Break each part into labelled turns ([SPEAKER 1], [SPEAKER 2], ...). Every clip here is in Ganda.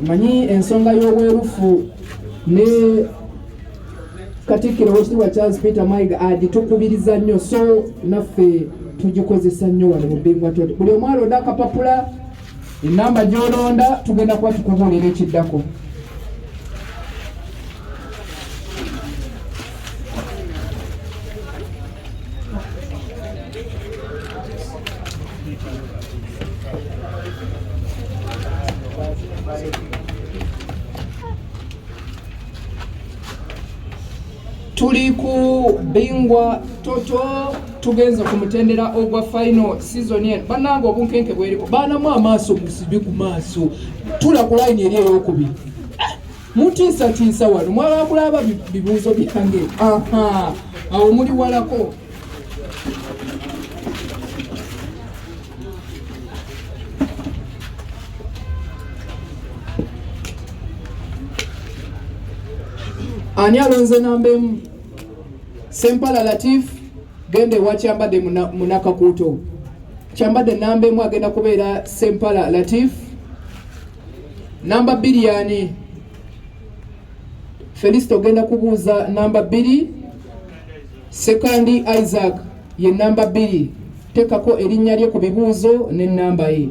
[SPEAKER 1] manyi ensonga y'obwerufu ne Katikkiro w'ekitiibwa Charles Peter Mayiga agitukubiriza nnyo, so naffe tugikozesa nnyo wano mu Bbingwa Ttoto. Buli omu alonda akapapula, ennamba gy'olonda tugenda kuba tukubuulira ekiddako. Tuli ku Bbingwa Ttoto, tugenze ku mutendera ogwa final season eno. Bannange obunkenke bweriko, baanamu amaaso musibi ku maaso, tula ku line eri ey'okubiri. Mutiisatiisa wano, mwaba kulaba bibuuzo byange. Awo muli walako. Ani alonze namba emu? Sempala Latif gende wa Kyambadde Munnakakuuto. Kyambadde namba emu agenda kubeera Sempala Latif. Namba 2 yani Felista ogenda kubuuza namba 2. Sekandi Isaac ye namba 2. Tekako erinnya lye ku bibuuzo ne namba ye.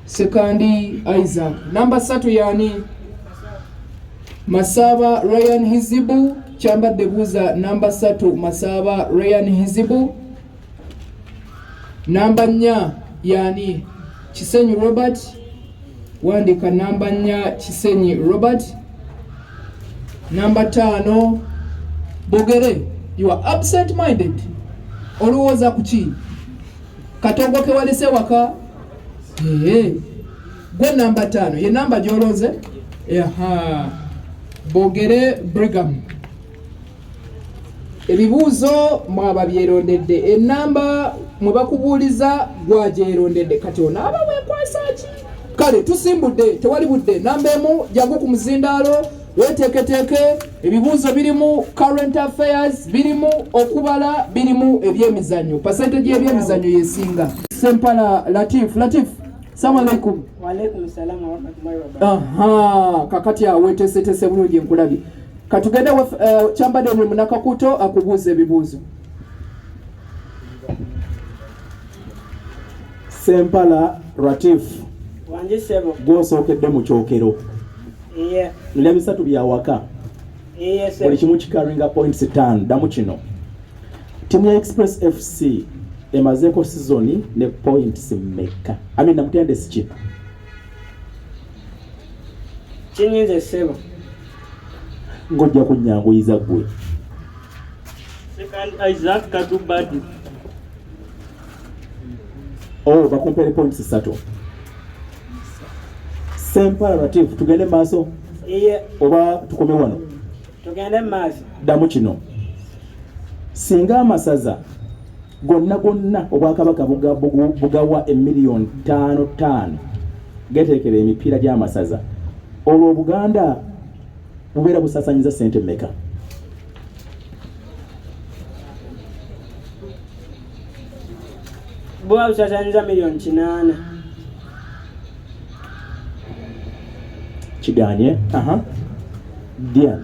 [SPEAKER 1] Sekandi Isaac. Namba 3 yani Masaba Ryan Hizibu. Kyambadde buuza namba 3 Masaba Ryan Hizibu. Namba 4 yani Kisenyi Robert. Wandika namba 4 Kisenyi Robert. Namba 5 Bogere. You are absent minded. Olowooza kuki? Katongo ke walese waka. Gwe namba 5 ye namba gy'olonze. Bogere Brigham. Ebibuuzo mwaba byerondedde, enamba mwe bakubuuliza gwagyerondedde, kati onaaba weekwasa ki? Kale tusimbudde, tewali budde. Namba emu jangu ku muzindaalo, weeteeketeeke. Ebibuuzo birimu current affairs, birimu okubala, birimu ebyemizannyo. Percentage y'ebyemizannyo yesinga. Sempala Latif. Assalamu alaikum.
[SPEAKER 2] Wa alaikum salam wa rahmatullahi wa barakatuh.
[SPEAKER 1] Kakati aweeteeseteese bulungi nkulabi. Katugende Kyambadde Munnakakuuto akubuuza ebibuuzo.
[SPEAKER 3] Sempala Latif.
[SPEAKER 2] Wanje sebo.
[SPEAKER 3] Gw'osookedde mu kyokero. Nilya bisatu bya waka.
[SPEAKER 2] Sebo.
[SPEAKER 3] Buli kimu kikaringa points 5. Ddamu kino. Timu ya Express FC emazeeko season ne points mmeka? Namutende siki?
[SPEAKER 2] Kinyinze sebo.
[SPEAKER 3] Ngojja kunnyanguyiza ggwe.
[SPEAKER 2] Second Isaac Kyambadde.
[SPEAKER 3] Bakumpere points 3. Sempala Latif, tugende maaso? Oba tukome wano?
[SPEAKER 2] Tugende maaso.
[SPEAKER 3] Ddamu kino. Singa amasaza gonna Obwakabaka bugawa $1,500,000 geteekera emipiira gy'amasaza, olwo Obuganda bubeera busaasanyiza ssente mmeka?
[SPEAKER 2] Buba busaasanyiza $8,000,000.
[SPEAKER 3] Kiganye? Diane.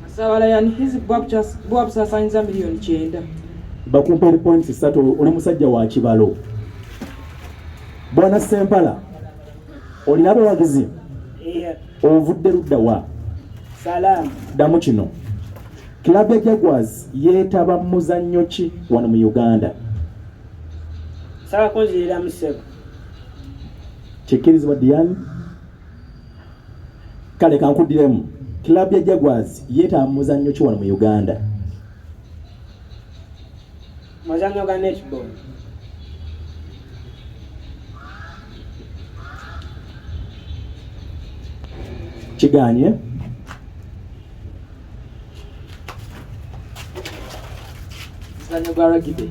[SPEAKER 4] Masaba hizi buba busaasanyiza $9,000,000.
[SPEAKER 3] Bakumpere points 3. Oli musajja wa kibalo. Bwana Sempala, olina abawagizi? Ovudde ludda wa?
[SPEAKER 2] Salamu.
[SPEAKER 3] Ddamu kino. Club ya Jaguars yeetaba muzannyo ki wano mu Uganda?
[SPEAKER 2] Saba kunzirira musebo.
[SPEAKER 3] Kikkirizibwa Diane? Kale kankuddiremu. Club ya Jaguars yeetaba muzannyo ki wano mu Uganda?
[SPEAKER 2] Muzannyo gwa netball.
[SPEAKER 3] Kiganye?
[SPEAKER 4] Muzannyo gwa rugby.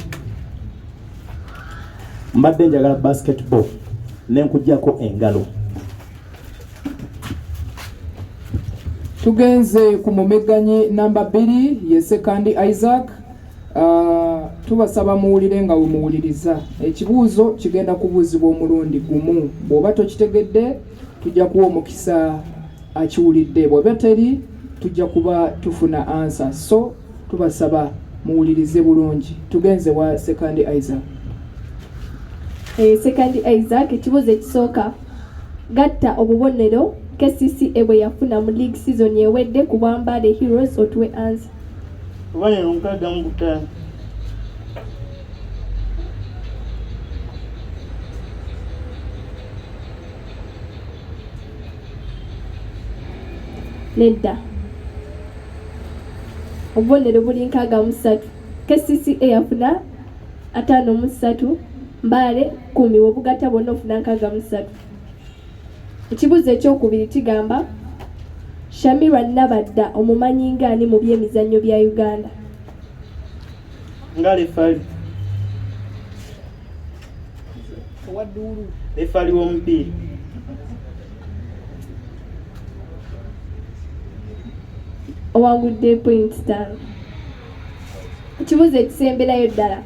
[SPEAKER 3] Mbadde njagala basketball nenkujjako engalo.
[SPEAKER 1] Tugenze ku mumegganyi namba 2 ye Sekandi Isaac. Tubasaba muwulire nga muwuliriza. Ekibuuzo kigenda kubuuzibwa omulundi gumu. Bw'oba tokitegedde tujja kuwa omukisa akiwulidde. Bw'oba teri tujja kuba tufuna answer. So tubasaba muwulirize bulungi. Tugenze wa Second Isaac.
[SPEAKER 5] Second Isaac, ekibuuzo ekisooka. Gatta obubonero KCCA bwe yafuna mu league season ewedde ku Kyambadde Heroes otuwe answer.
[SPEAKER 2] Obubonero 65.
[SPEAKER 5] Nedda. Obubonero buli 63. KCCA yafuna 53, Mbale 10, obugatta bonna ofuna 63. Ekibuuzo ekyokubiri kigamba Shamirwa Nabadda omumanyi ng'ani mu byemizannyo bya Uganda?
[SPEAKER 2] Nga lefali. Lefali w'omupiira.
[SPEAKER 5] Owangudde point 5. Ekibuuzo ekisemberayo ddala.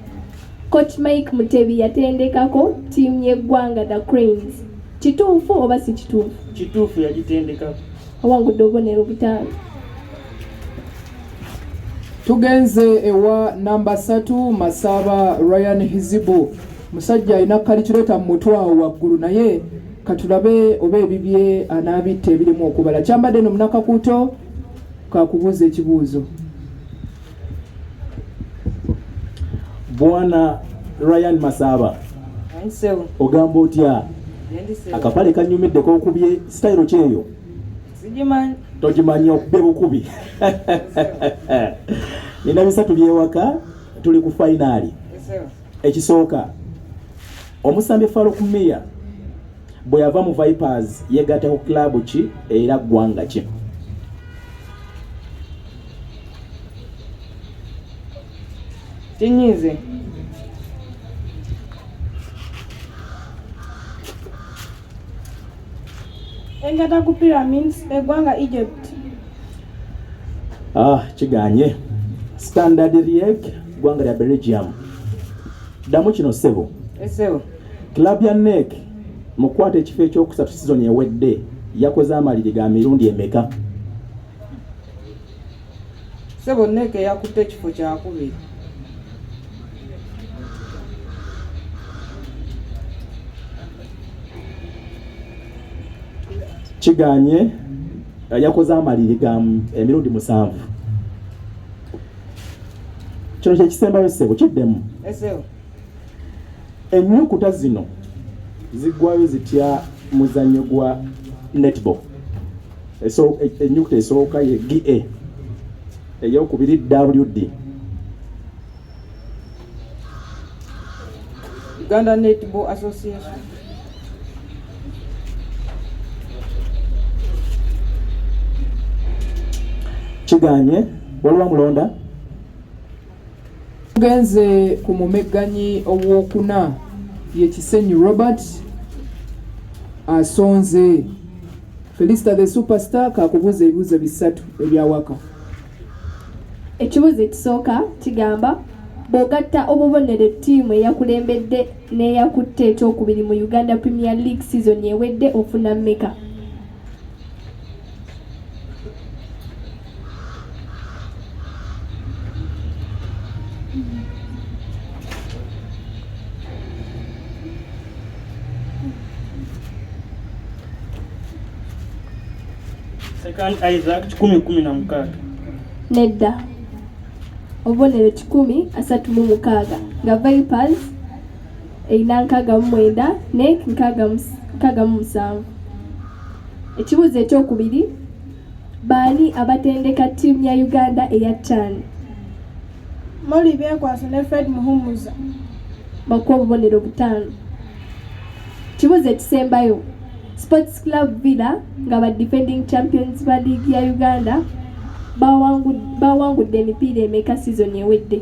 [SPEAKER 5] Coach Mike Mutebi yatendekako ttiimu y'eggwanga The Cranes. Kituufu oba si kituufu?
[SPEAKER 2] Kituufu yagitendekako.
[SPEAKER 5] Owangudde obubonero 5.
[SPEAKER 1] Tugenze ewa namba 3 Masaba Ryan Hizibu. Musajja alina kalikuleta mu mutwe awo waggulu, naye katulabe oba ebibye anaabitta ebirimu okubala. Kyambadde no Munnakakuuto kakubuuza ekibuuzo.
[SPEAKER 3] Bwana Ryan Masaba,
[SPEAKER 4] Ansewo.
[SPEAKER 3] ogamba otya?
[SPEAKER 4] Yendisewo.
[SPEAKER 3] Akapale kanyumidde kokubye style kyeyo?
[SPEAKER 4] Sigimanyi.
[SPEAKER 3] Togimanyi okubye bukubi. Nina bisatu byewaka, tuli ku finali.
[SPEAKER 4] Ansewo.
[SPEAKER 3] Ekisooka, omusambi Farouk Mia bwe yava mu Vipers yegatta ku club ki era ggwanga ki?
[SPEAKER 4] Kinyize.
[SPEAKER 6] Engata ku Pyramids eggwanga Egypt.
[SPEAKER 3] Kiganye. Standard Liège ggwanga lya Belgium. Ddamu kino ssebo.
[SPEAKER 4] Esewo.
[SPEAKER 3] Club ya NEC mu kukwata ekifo ekyokusatu season ewedde yakoze amaliri ga mirundi emeka?
[SPEAKER 4] Sebo NEC yakutte ekifo kyakubiri.
[SPEAKER 3] Kiganye yakoze amaliri ga emirundi 7. Kino kyekisembayo ssebo kiddemu.
[SPEAKER 4] Esewo.
[SPEAKER 3] Ennyukuta zino ziggwayo zitya muzannyo gwa netball. Ennyukuta esooka ye GA, eyokubiri WD.
[SPEAKER 4] Uganda Netball Association.
[SPEAKER 3] Kiganye waliwo mulonda.
[SPEAKER 1] Tugenze ku mumegganyi owokuna ye Kisenyi Robert asonze. Felista the superstar kakubuuza ebibuuzo bisatu ebyawaka.
[SPEAKER 5] Ekibuuzo ekisooka kigamba bw'ogatta obubonero ttiimu eyakulembedde n'eyakutte ekyokubiri mu Uganda Premier League season ewedde ofuna mmeka?
[SPEAKER 2] Second Isaac 10-16.
[SPEAKER 5] Nedda. Obubonero 136 nga Vipers erina 69 NEC 67. Ekibuuzo ekyokubiri, baani abatendeka ttiimu ya Uganda eya CHAN?
[SPEAKER 6] Molly Byekwaso ne Fred Muhumuza.
[SPEAKER 5] Bakuwa obubonero 5. Ekibuuzo ekisembayo, Sports Club Villa nga ba defending champions ba league ya Uganda bawangudde emipiira emeka season ewedde?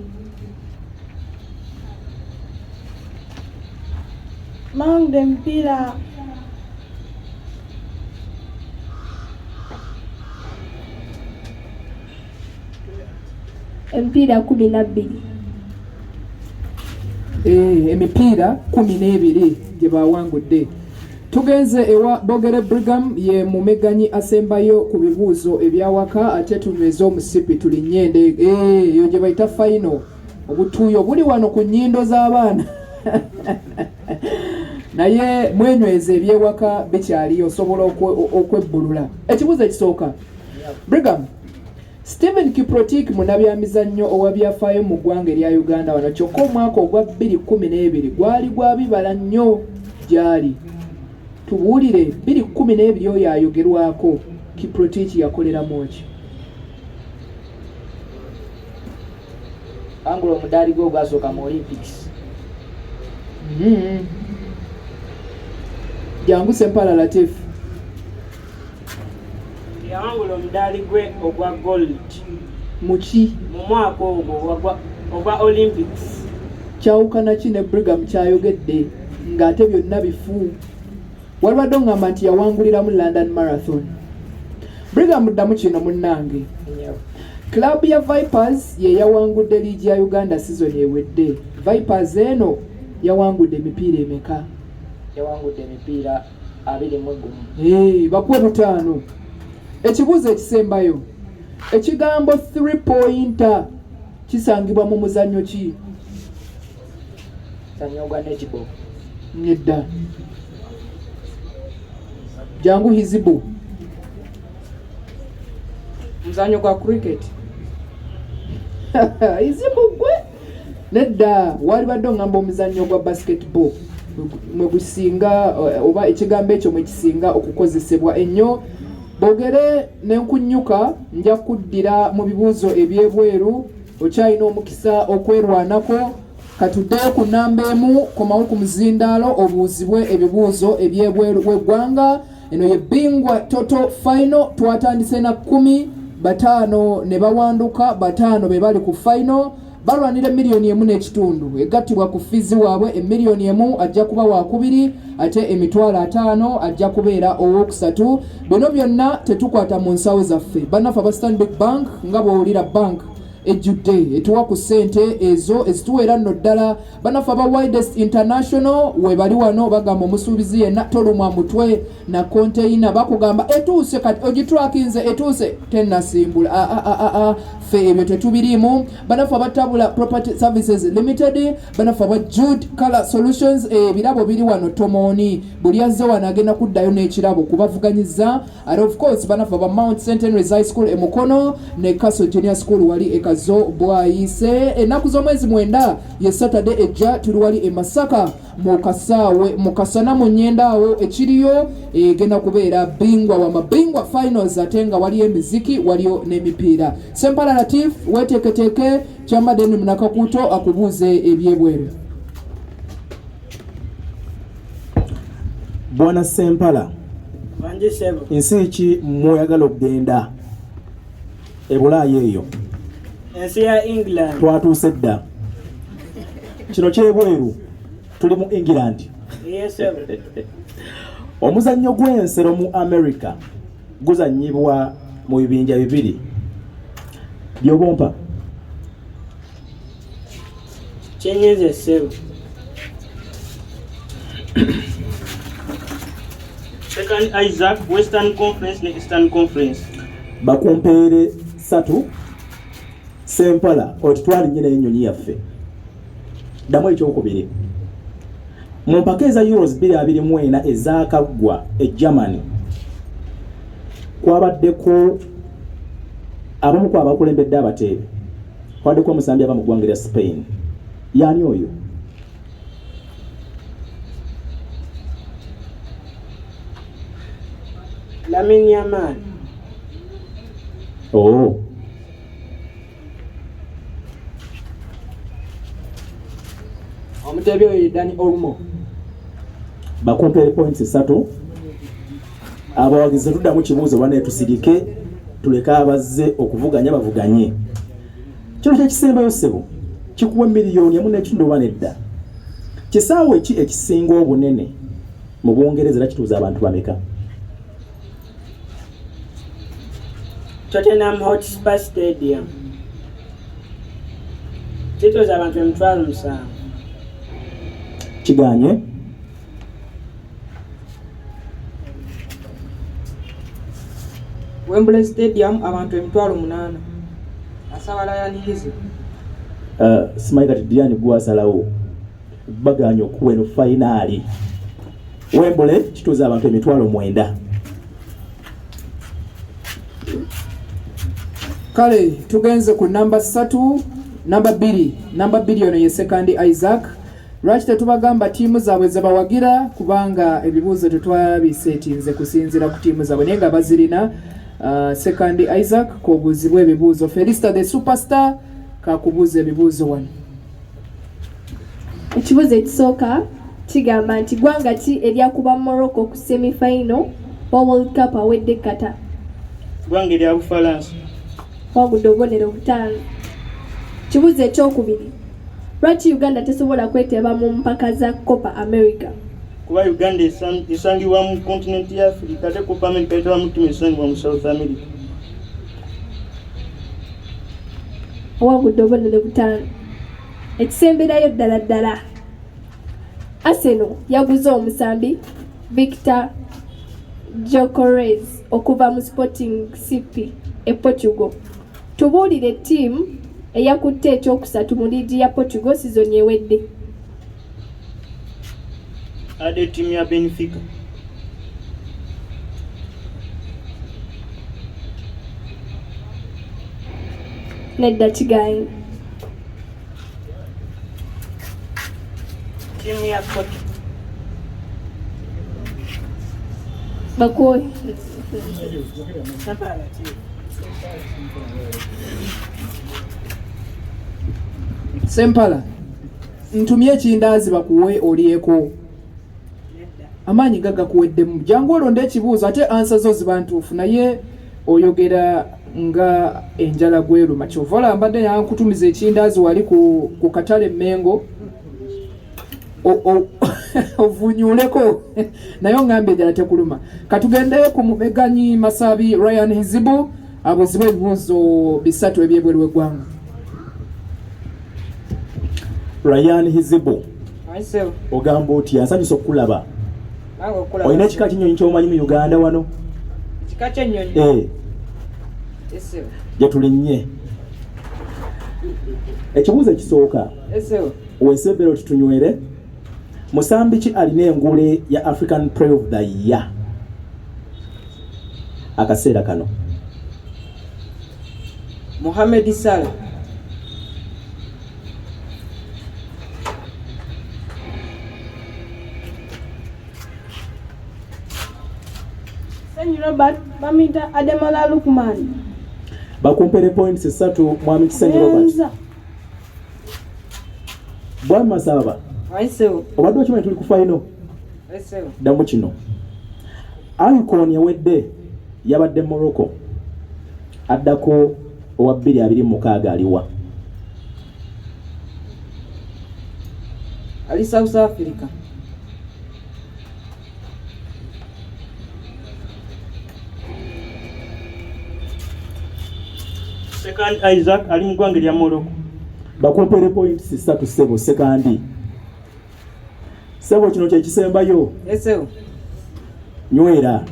[SPEAKER 6] Bawangudde emipiira
[SPEAKER 5] emipiira 12.
[SPEAKER 1] emipiira 12 gye bawangudde. Tugenze ewa Bogere Brigham ye mumeganyi asembayo ku bibuuzo ebyawaka ate tunyweza omusipi tulinyende eyo gye bayita final. Obutuuyo buli wano ku nnyindo z'abaana naye mwenyweze ebyewaka bikyaliyo osobola okwebbulula. Ekibuuzo ekisooka, Brigham, Stephen Kiprotich munabyamizannyo owabyafaayo mu ggwanga erya Uganda wano kyokka omwaka ogwa 2012 gwali gwa bibala nnyo gyali. Tubuulire 2012 oyo ayogerwako Kiprotich yakoleramu ki?
[SPEAKER 7] Angulo omudaali gwo gwasooka mu Olympics.
[SPEAKER 1] Jangu Sempala Latif.
[SPEAKER 2] Yawangula omudaali gwe ogwa gold
[SPEAKER 1] Muki
[SPEAKER 2] mu mwaka ogwo ogwa Olympics.
[SPEAKER 1] kyawukana ki ne Brigham kyayogedde ng'ate byonna bifu? Walibadde ngamba nti yawangulira mu London Marathon. Brigham ddamu kino munnange. Club ya Vipers ye yawangudde liigi ya Uganda season ewedde. Vipers eno yawangudde emipiira emeka?
[SPEAKER 7] Yawangudde emipiira 21.
[SPEAKER 1] Bakuwe 5. Ekibuuzo ekisembayo, ekigambo 3-pointer kisangibwa mu muzannyo ki?
[SPEAKER 7] Muzannyo gwa netball.
[SPEAKER 1] Nedda. Jangu Hizibu.
[SPEAKER 4] Muzannyo gwa cricket.
[SPEAKER 1] Hizibu gwe? Nedda, walibadde ngamba omuzannyo gwa basketball mwe gusinga oba ekigambo ekyo mwe kisinga okukozesebwa ennyo. Bogere n'enkunyuka nja kuddira mu bibuuzo ebyebweru. Okyalina omukisa okwerwanako. Katuddeyo ku nnamba emu komawo ku muzindaalo obuuzibwe ebibuuzo ebyebweru w'eggwanga. Eno ye Bbingwa Ttoto final. Twatandise na 10, 5 ne bawanduka, 5 be bali ku final. Balwanira $1.5 egattibwa ku fizi waabwe. $1 ajja kuba wakubiri ate $50,000 ajja kubeera owokusatu. Bino byonna tetukwata mu nsawo zaffe. Bannaffe aba Stanbic Bank nga bw'owulira bank ejjudde etuwa ku ssente ezo ezituweera nno ddala. Bannaffe aba Widest International we bali wano bagamba omusuubizi yenna tolumwa mutwe na konteyina bakugamba etuuse kati ogitwakinze etuuse tennasimbula. Ffe ebyo tetubiriimu. Bannaffe aba Tabula Property Services Limited, bannaffe aba Jude Color Solutions, ebirabo biri wano Tomoni. Buli azze wano agenda kuddayo n'ekirabo kubavuganyiza. And of course bannaffe aba Mount St. Henry's High School e Mukono ne Castle Junior School wali ekazo bwayise. Ennaku z'omwezi 9 ye Saturday ejja tuli wali e Masaka mu Kasaawe mu Kasana mu Nnyendaawo ekiriyo egenda kubeera Bbingwa wa mabingwa finals ate nga waliyo emiziki waliyo n'emipiira. Sempala Latif weteeketeeke Kyambadde ne Munnakakuuto akubuuze ebyebweru.
[SPEAKER 3] Bwana Sempala,
[SPEAKER 2] Wanje sebo.
[SPEAKER 3] ensi ki mweyagala okugenda e Bulaaya eyo?
[SPEAKER 2] Ensi ya England.
[SPEAKER 3] Twatuuse dda. Kino kyebweru tuli mu England.
[SPEAKER 2] Yes sebo.
[SPEAKER 3] Omuzannyo gw'ensero mu America guzannyibwa mu bibinja 2 byobompa.
[SPEAKER 2] Kyenyenze sebo. Second Isaac, Western Conference ne Eastern Conference.
[SPEAKER 3] Bakumpeere 3 Sempala otutwala nnyina y'ennyonyi yaffe. Ddamu ekyokubiri. Mu mpaka eza Euros 2024 ezaakaggwa e Germany kwabaddeko abamu ku abakulembedde abateebe. Kwabaddeko omusambi ava mu ggwanga lya Spain. Y'ani oyo?
[SPEAKER 2] Lamine Yamal.
[SPEAKER 3] Oh.
[SPEAKER 1] Omuteebi oyo Dani Olmo.
[SPEAKER 3] Bakumpeere points 3. Abawagizi tuddamu kibuuzo bane tusirike tuleka abazze okuvuganya bavuganye. Kino kyekisembayo ssebo kikuwa $1.5 nedda. Kisaawe ki ekisinga obunene mu Bungereza era kituuza abantu bameka?
[SPEAKER 2] Tottenham Hotspur Stadium. Kituuza abantu 7,000.
[SPEAKER 3] kiganye.
[SPEAKER 4] Wembley Stadium abantu 8,000 asaba layanize
[SPEAKER 3] simanyi kati Diane gwasalawo baganya okuwa eno fayinaali. Wembley kituuza abantu 9,000.
[SPEAKER 1] Kale tugenze ku namba 3 namba 2 ono ye second Isaac. Lwaki tetubagamba tiimu zaabwe zebawagira kubanga ebibuuzo tetwabiseetinze kusinziira ku tiimu zaabwe naye nga bazirina. Second Isaac kobuuzibwa ebibuuzo. Felista the superstar kakubuuza ebibuuzo wano.
[SPEAKER 5] Ekibuuzo ekisooka kigamba nti ggwanga ki eryakuba Morocco ku semi-final wa World Cup awedde Qatar?
[SPEAKER 2] Ggwanga erya Bufalansa.
[SPEAKER 5] Wagudde obubonero 5. Kibuuzo ekyokubiri, lwaki Uganda tesobola kweteba mu mpaka za Copa America?
[SPEAKER 2] Kuba Uganda esangibwa mu kontinenti ya Africa ate Copa America etaba mu ttiimu esangibwa mu South America.
[SPEAKER 5] Wagudde obubonero 5. Ekisemberayo ddala Arsenal yaguze omusambi Victor Gyökeres okuva mu Sporting CP e Portugal. Tubuulire ttiimu eyakutte ekyokusatu mu liigi ya Portugal sizoni ewedde.
[SPEAKER 2] Ade ttiimu ya Benfica.
[SPEAKER 5] Nedda kigaanyi.
[SPEAKER 2] Ttiimu ya Porto.
[SPEAKER 5] Bakoye.
[SPEAKER 1] Sempala ntumye ekindaazi bakuwe olyeko. Amaanyi gagakuweddemu. Jangu olonda ekibuuzo ate ansa zo ziba ntuufu naye oyogera nga enjala gweruma. Kyova olambadde yankutumiza ekindaazi wali ku katale Mengo ovunyuleko naye ngambye enjala tekuluma. Katugende ku mumeganyi Masabi Ryan Hizibu abuuzibwa ebibuuzo 3 ebyebweru w'eggwanga.
[SPEAKER 3] Ryan Hizibu
[SPEAKER 4] Aiseo
[SPEAKER 3] ogamba otya? Nsanyusa okulaba.
[SPEAKER 4] nange okulaba.
[SPEAKER 3] Olina ekika kinyonyi ky'omanyi mu Uganda wano?
[SPEAKER 4] Kika ky'ennyonyi. Eseo.
[SPEAKER 3] Gye tulinnye. Ekibuuzo ekisooka.
[SPEAKER 4] Eseo.
[SPEAKER 3] Weesebera otutunywere. Musambi ki alina engule ya African Player of the Year akaseera kano?
[SPEAKER 4] Mohamed Salah.
[SPEAKER 6] Senyi Robert bamita Ademola Lukman.
[SPEAKER 3] Bakumpere points 3 mwami Kisenyi Robert. Bwa Masaba.
[SPEAKER 4] Aiseo.
[SPEAKER 3] Obadde okimanyi tuli ku final.
[SPEAKER 4] Eseo.
[SPEAKER 3] Ddamu kino. Icon yawedde yabadde Morocco. Addako owa 226 aliwa.
[SPEAKER 4] Ali South Africa.
[SPEAKER 2] Second Isaac ali mu ggwanga erya Morocco.
[SPEAKER 3] Bakumpere points 3 sebo sekandi. Sebo kino kyekisembayo.
[SPEAKER 4] Eseo.
[SPEAKER 3] Nywera.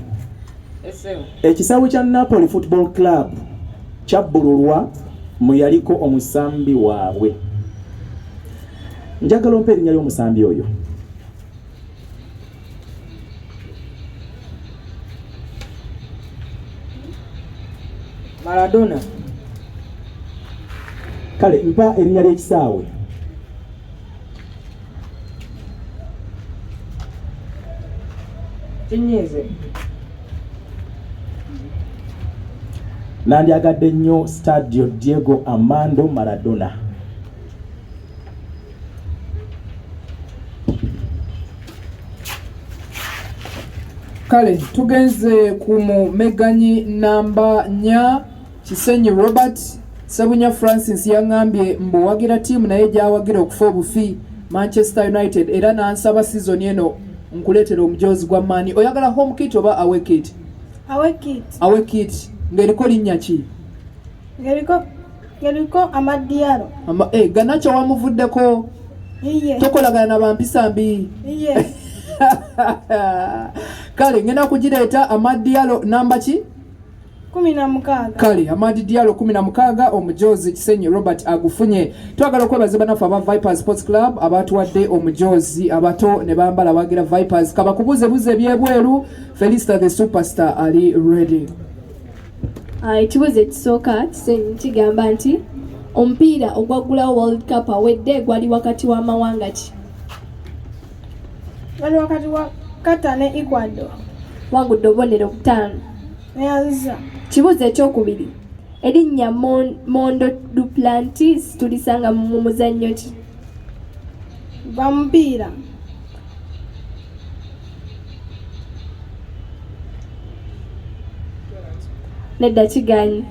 [SPEAKER 4] Eseo.
[SPEAKER 3] Ekisaawe kya Napoli Football Club kyabbululwa mu yaliko omusambi waabwe. Njagala ompe erinnya ly'omusambi oyo.
[SPEAKER 4] Maradona.
[SPEAKER 3] Kale mpa erinnya ly'ekisaawe.
[SPEAKER 4] Kinyeze.
[SPEAKER 3] Nandyagadde nnyo Stadio Diego Armando Maradona.
[SPEAKER 1] Kale tugenze ku mumeganyi namba 4 Kisenyi Robert. Sabunya Francis yangambye mbu wagira tiimu naye gyawagira okufa obufi Manchester United era nansaba season eno nkuleetera omujozi gwa mani. Oyagala home kit oba away kit? Away kit ng'eriko linnya ki?
[SPEAKER 6] Geriko Amadiaro.
[SPEAKER 1] Ganacho wamuvuddeko
[SPEAKER 6] Iye.
[SPEAKER 1] Tokolagana na bampisa mbi.
[SPEAKER 6] Iye.
[SPEAKER 1] Kale ngenda kugireeta Amadi Diallo namba ki?
[SPEAKER 6] 16.
[SPEAKER 1] Kale Amadi Diallo 16 omujozi Kisenyi Robert agufunye. Twagala okwebaza banafu aba Vipers Sports Club abatuwadde omujozi abato ne bambala bagira Vipers kabakubuze buze byebweru. Felista the superstar ali ready.
[SPEAKER 5] Ekibuuzo ekisooka Kisenyi kigamba nti omupiira ogwaggulawo World Cup awedde gwali wakati w'amawanga ki?
[SPEAKER 6] Wali wakati wa Qatar ne Ecuador.
[SPEAKER 5] Wangudde obubonero 5.
[SPEAKER 6] Neyanza.
[SPEAKER 5] Kibuuzo ekyokubiri erinnya Mondo Duplantis tulisanga mu muzannyo ki?
[SPEAKER 6] Gwa mupiira.
[SPEAKER 5] Nedda kiganyi.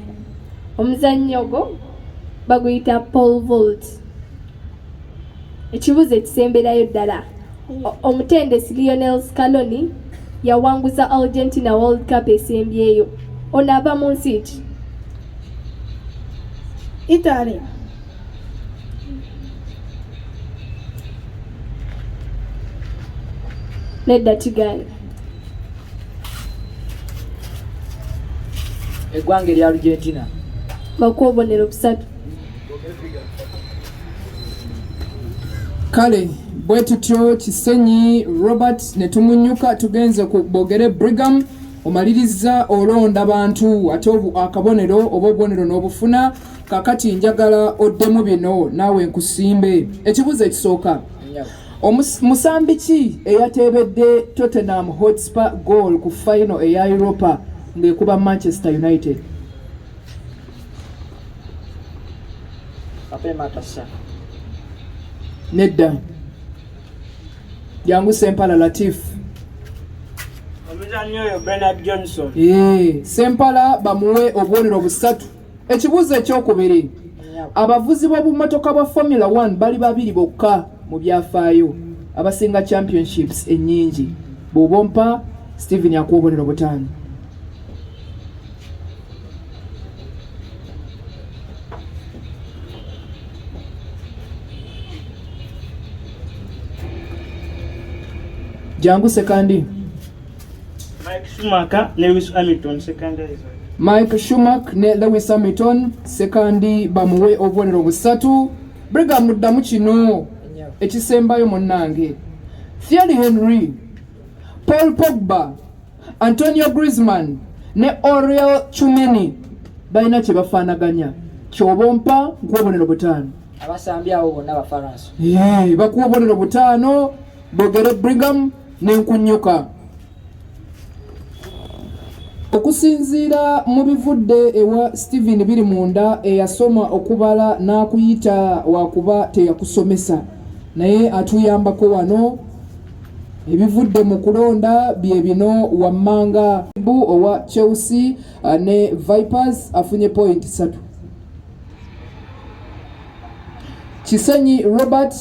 [SPEAKER 5] Omuzannyo ogwo baguyita pole vault. Ekibuuzo ekisemberayo ddala omutendesi Lionel Scaloni yawanguza Argentina World Cup esembyeyo. Ono ava mu nsi ki?
[SPEAKER 6] Italy.
[SPEAKER 5] Nedda kiganyi.
[SPEAKER 7] Eggwanga erya Argentina.
[SPEAKER 5] Bakuwa obubonero 3.
[SPEAKER 1] Kale bwe tutyo Kisenyi Robert ne tumunyuka tugenze ku Bogere Brigham omaliriza olonda bantu ate akabonero oba obubonero n'obufuna kakati njagala oddemu bino naawe nkusimbe. Ekibuuzo ekisooka musambi ki eyateebedde Tottenham Hotspur goal ku final eya Europa ng'ekuba Manchester United?
[SPEAKER 7] Mapema tasa.
[SPEAKER 1] Nedda jangu Sempala Latif.
[SPEAKER 2] Omuzannyi oyo Bernard Johnson.
[SPEAKER 1] Sempala bamuwe obubonero 3. Ekibuuzo ekyokubiri abavuzi b'obumotoka bwa Formula 1 bali babiri bokka mu byafaayo abasinga championships ennyingi. Bw'obompa Steven akuwa obubonero 5. Jangu sekandi.
[SPEAKER 2] Mike Schumacher ne Lewis Hamilton secondary.
[SPEAKER 1] Mike Schumacher ne Lewis Hamilton sekandi bamuwe obubonero 3. Brigham muddamu kino ekisembayo munnange. Thierry Henry, Paul Pogba, Antonio Griezmann ne Aurel Tchouameni balina kye bafaanaganya. Kyobompa nkuwa obubonero 5.
[SPEAKER 7] Abasambi abo bonna Abafaransa.
[SPEAKER 1] Bakuwa obubonero 5. Bogere Brigham n'enkunyuka. Okusinziira mu bivudde ewa Steven Birimunda eyasoma okubala n'akuyita wakuba teyakusomesa naye atuyambako wano ebivudde mu kulonda bye bino wammanga owa Chelsea ne Vipers afunye point 3. Kisenyi Robert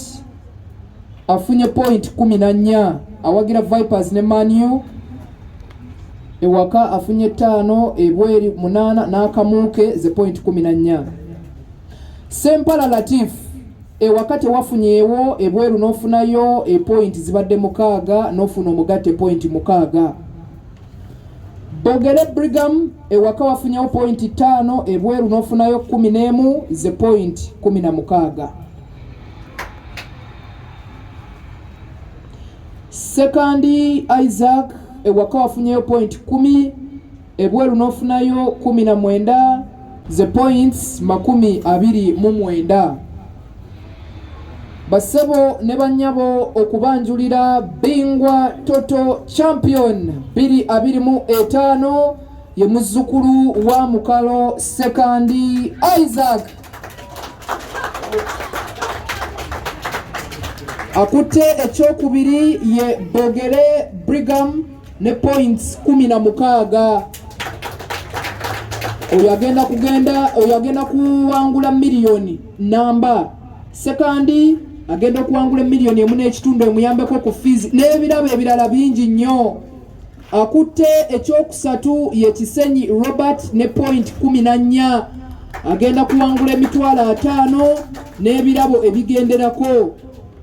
[SPEAKER 1] afunye point 14 awagira Vipers ne Man U. Ewaka afunye 5 ebweri 8 n'akamuke ze point 14. Sempala Latif ewaka tewafunyeewo ebweru n'ofunayo point zibadde 6 n'ofuna omugatte point 6. Bogere Brigham ewaka wafunyeewo point 5 ebweru n'ofunayo 11 ze point 16. Sekandi Isaac ewaka wafunyeyo point 10 ebweru n'ofunayo 19 ze points 29. Basebo ne bannyabo okubanjulira Bbingwa Ttoto champion 2025 ye muzzukulu wa Mukalo Sekandi Isaac. Akutte ekyokubiri ye Bogere Brigham ne points 16. Oyo agenda kuwangula miliyoni namba. Sekandi agenda okuwangula miliyoni 1.5 emuyambeko ku fees n'ebirabo ebirala bingi nnyo. Akutte ekyokusatu ye Kisenyi Robert ne point 14. Agenda kuwangula emitwalo 5 n'ebirabo ebigenderako.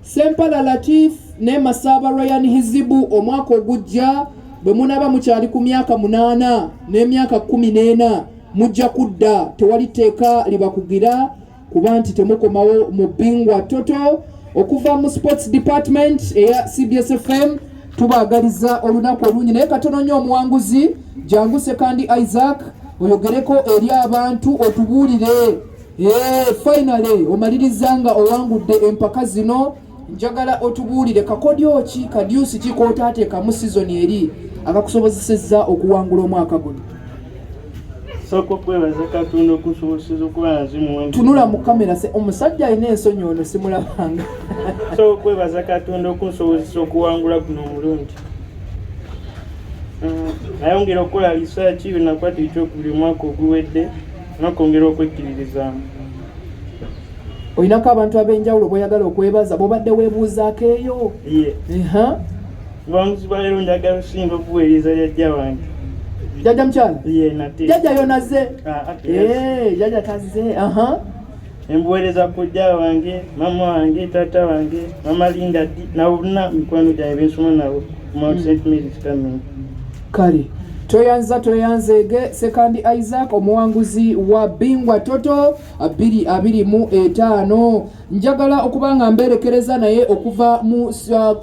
[SPEAKER 1] Sempala Latif ne Masaba Ryan Hizibu omwaka ogujja bwe munaba mukyali ku myaka 8 n'emyaka 14 mujja kudda tewali teeka libakugira kuba nti temukomawo mu Bbingwa Ttoto okuva mu sports department eya CBS FM tubaagaliza olunaku olungi naye katono nnyo omuwanguzi janguse kandi Isaac oyogereko eri abantu otubuulire finally omaliriza nga owangudde empaka zino njagala otubuulire kakodyo ki kadyusi ki kootateekamu sizoni eri akakusobozesezza okuwangula omwaka guno.
[SPEAKER 2] Soko kwebaza Katonda okusobozesa okuba nzimu
[SPEAKER 1] tunula mu kamera omusajja alina ensonyi ono simulabanga.
[SPEAKER 2] So kwebaza Katonda okusobozesa okuwangula guno omulungi. Ayongera okukola research nakwata ekyokubuli mwaka oguwedde n'okwongera okwekkiririzaamu.
[SPEAKER 1] Olinako abantu ab'enjawulo bw'oyagala okwebaza bw'obadde weebuuzaako eyo?
[SPEAKER 2] Buwanguzi bwa leero njagala okusinga okuweereza jjajja wange.
[SPEAKER 1] Jjajja mukyala?
[SPEAKER 2] Nate.
[SPEAKER 1] Jjajja yonaze? Jjajja tazze.
[SPEAKER 2] Embuweereza kojja wange, mama wange, taata wange, mama Linda na bonna mikwano gyange bensoma nabo ku Mount St. Mary's Kamembe.
[SPEAKER 1] Kale toyanzege Sekandi Isaac omuwanguzi wa Bbingwa Ttoto 2025 njagala okubanga mberekereza naye okuva mu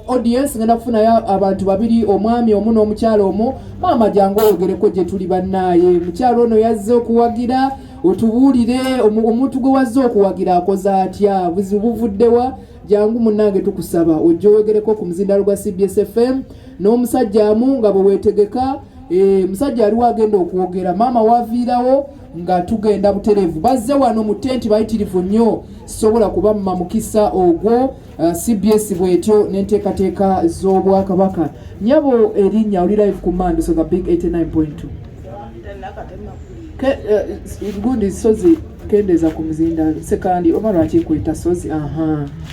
[SPEAKER 1] audience ngenda kufunayo abantu babiri omwami omu n'omukyalo omu maama jangu oyogereko gye tuli bannaye mukyalo ono yazze okuwagira otubuulire omuntu gwe wazze okuwagira akoze atya buzibu buvuddewa jangu munnange tukusaba ojja oyogereko ku muzindalo gwa CBS FM n'omusajjaamu nga bwe weetegeka musajja aliwo agenda okwogera maama waviirawo nga tugenda buterevu bazze wano mu tenti bayitirivu nnyo sobola kubamma mukisa ogwo CBS bwetyo n'enteekateeka z'obwakabaka nyabo erinnya oli live command so the big 89.2 gundi sozi kendeeza ku muzindalo Sekandi oba lwaki kweta sozi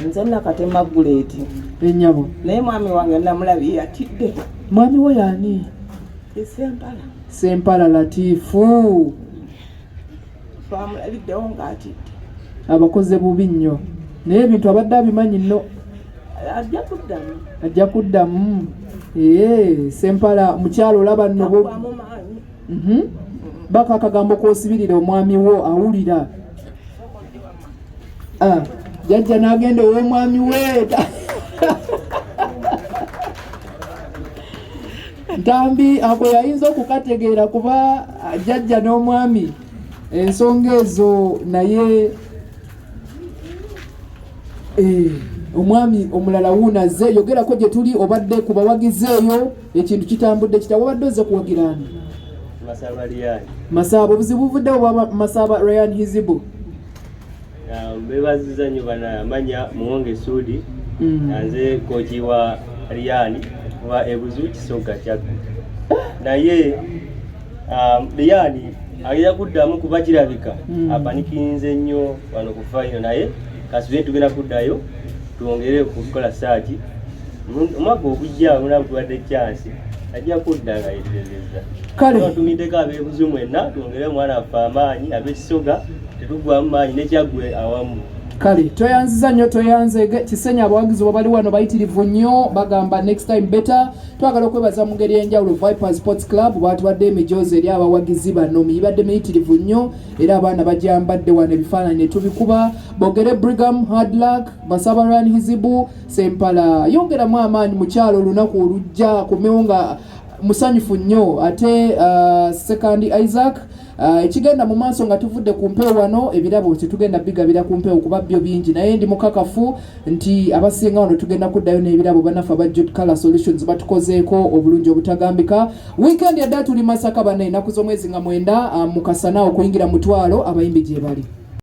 [SPEAKER 4] nze nakatema guleti
[SPEAKER 1] ennyabo
[SPEAKER 4] naye mwami wange namulabye yatidde.
[SPEAKER 1] Mwami wo yaani? Sempala Latifu
[SPEAKER 4] twamulabiddewo ng'atidde.
[SPEAKER 1] Abakoze bubi nnyo naye ebintu abadde abimanyi nno ajja kuddamu. Sempala mukyalo olaba nno baka akagambo k'osibirira omwami wo awulira. Jjajja n'agenda ow'omwami we ntambi ako yayinza okukategeera kuba jjajja n'omwami ensonga ezo naye omwami omulala wuunaze yogerako gye tuli obadde ku bawagizeeyo ekintu kitambudde kita wabadde ozze kuwagirana Masaba obuzibu buvuddewo bwa Masaba Ryan Hizibu
[SPEAKER 8] bebaziza nnyo banamanya muwonge Sudi nze kochi wa Ryan wa ebuzu kisoga kyako naye Ryan agenda kuddamu kuba kirabika apanikinze nnyo wano ku final naye kasubire tugenda kuddayo tuongere okukola search omwaka ogujja muna tuwadde chance ajja kudda nga yetereza kale tumideko abebuzu mwenna tuongere mwana afa amaanyi abekisoga tetugwamu maanyi nekyagwe awamu.
[SPEAKER 1] Kale toyanziza nnyo toyanzege kisenya abawagizi bali wano bayitirivu nnyo bagamba next time better twagala okwebaza mu ngeri y'enjawulo Vipers Sports Club batwadde emijozi eri abawagizi bano miyibadde miyitirivu nnyo era abaana bajambadde wano ebifaananyi ne tubikuba bogere Brigham Hard Luck Masaba Ryan Hizibu Sempala yongeramu amaanyi mukyalo olunaku olujja kumewo nga musanyufu nnyo ate Sekandi Isaac ekigenda mu maaso nga tuvudde ku mpewo wano ebirabo tetugenda bigabira ku mpewo kuba byo bingi naye ndi mukakafu nti abasinga wano tugenda kuddayo n'ebirabo banafu aba Jute Color Solutions batukozeeko obulungi obutagambika weekend yadda tuli Masaka bana ennaku z'omwezi nga 9 mu kasana okuyingira mutwalo abayimbi gye bali.